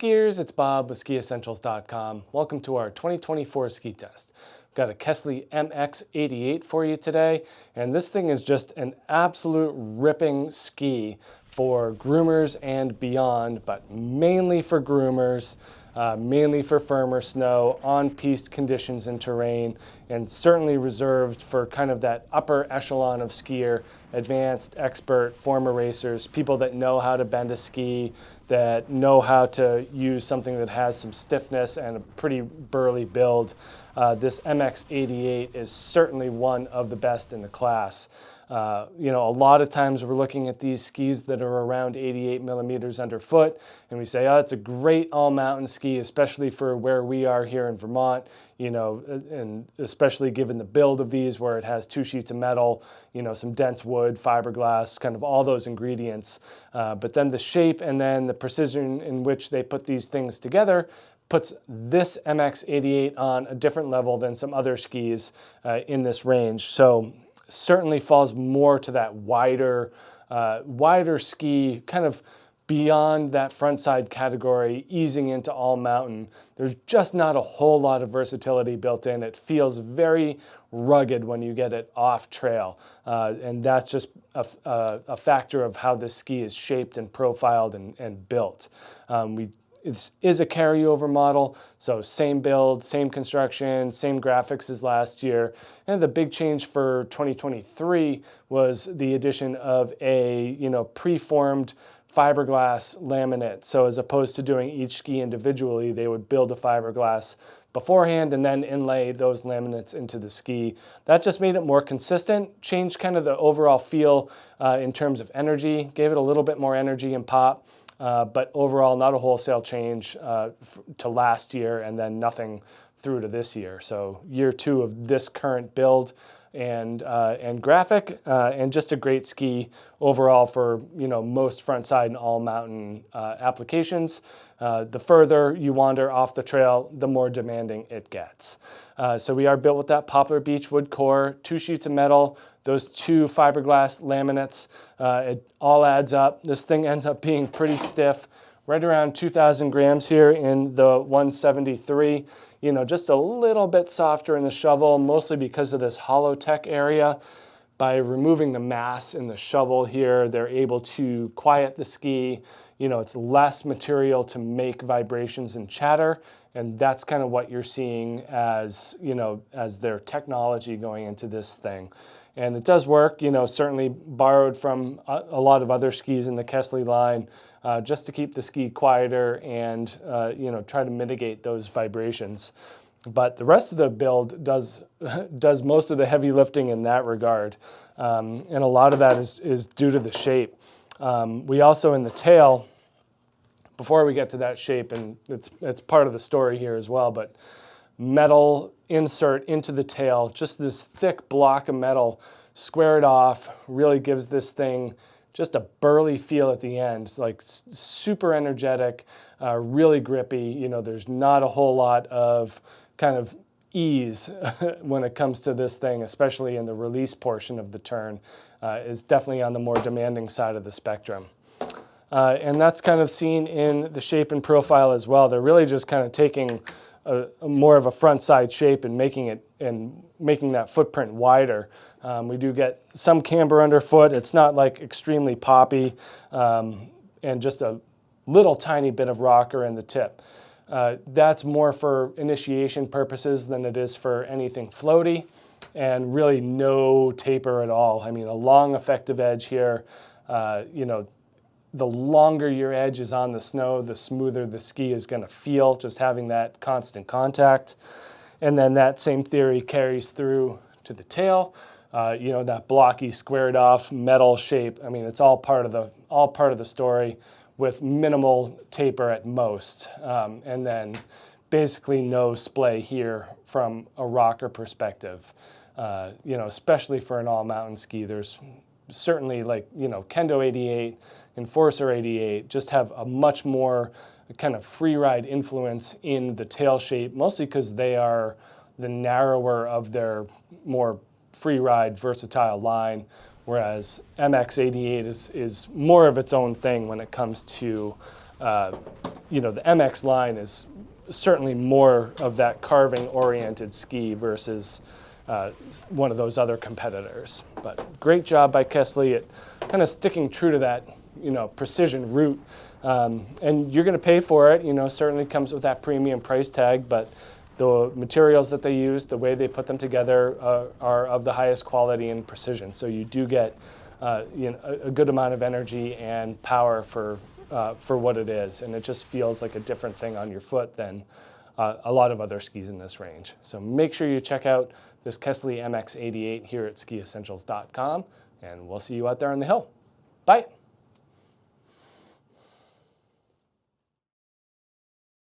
skiers, it's Bob with SkiEssentials.com. Welcome to our 2024 ski test. We've got a Kastle MX 88 for you today, and this thing is just an absolute ripping ski for groomers and beyond, but mainly for groomers, mainly for firmer snow, on-piste conditions and terrain, and certainly reserved for kind of that upper echelon of skier, advanced, expert, former racers, people that know how to bend a ski, that know how to use something that has some stiffness and a pretty burly build. This MX88 is certainly one of the best in the class. A lot of times we're looking at these skis that are around 88 millimeters underfoot, and we say, oh, it's a great all-mountain ski, especially for where we are here in Vermont, and especially given the build of these where it has two sheets of metal, some dense wood, fiberglass, kind of all those ingredients. But then the shape and then the precision in which they put these things together puts this MX88 on a different level than some other skis in this range. So certainly falls more to that wider ski, kind of beyond that front side category, easing into all mountain. There's just not a whole lot of versatility built in. It feels very rugged when you get it off trail. And that's just a factor of how this ski is shaped and profiled and built. It is a carryover model, so same build, same construction, same graphics as last year. And the big change for 2023 was the addition of a preformed fiberglass laminate. So as opposed to doing each ski individually, they would build a fiberglass beforehand and then inlay those laminates into the ski. That just made it more consistent, changed kind of the overall feel in terms of energy, gave it a little bit more energy and pop. But overall, not a wholesale change to last year, and then nothing through to this year. So year two of this current build and graphic, and just a great ski overall for most front side and all mountain applications. The further you wander off the trail, the more demanding it gets. So we are built with that poplar beech wood core, two sheets of metal, those two fiberglass laminates. It all adds up. This thing ends up being pretty stiff, right around 2,000 grams here in the 173. Just a little bit softer in the shovel, mostly because of this hollow tech area. By removing the mass in the shovel here, they're able to quiet the ski. It's less material to make vibrations and chatter, and that's kind of what you're seeing as their technology going into this thing. And it does work, certainly borrowed from a lot of other skis in the Kastle line, just to keep the ski quieter and try to mitigate those vibrations. But the rest of the build does most of the heavy lifting in that regard, and a lot of that is due to the shape. We also, in the tail, before we get to that shape, and it's part of the story here as well, but metal insert into the tail, just this thick block of metal, squared off, really gives this thing just a burly feel at the end. It's like super energetic, really grippy. There's not a whole lot of kind of ease when it comes to this thing, especially in the release portion of the turn. Is definitely on the more demanding side of the spectrum. And that's kind of seen in the shape and profile as well. They're really just kind of taking a more of a front side shape and making that footprint wider. We do get some camber underfoot. It's not like extremely poppy, and just a little tiny bit of rocker in the tip. That's more for initiation purposes than it is for anything floaty, and really no taper at all. I mean, a long effective edge here. The longer your edge is on the snow, the smoother the ski is going to feel, just having that constant contact. And then that same theory carries through to the tail. That blocky, squared off metal shape. I mean, it's all part of the story, with minimal taper at most, and then basically no splay here from a rocker perspective. Especially for an all-mountain ski, there's certainly Kendo 88, Enforcer 88 just have a much more kind of free ride influence in the tail shape, mostly because they are the narrower of their more free ride versatile line, whereas MX88 is more of its own thing when it comes to the MX line is certainly more of that carving oriented ski versus one of those other competitors. But great job by Kastle at kind of sticking true to that, precision route. And you're going to pay for it, certainly comes with that premium price tag, but the materials that they use, the way they put them together are of the highest quality and precision. So you do get a good amount of energy and power for what it is. And it just feels like a different thing on your foot than a lot of other skis in this range. So make sure you check out this Kastle MX 88 here at skiessentials.com, and we'll see you out there on the hill. Bye.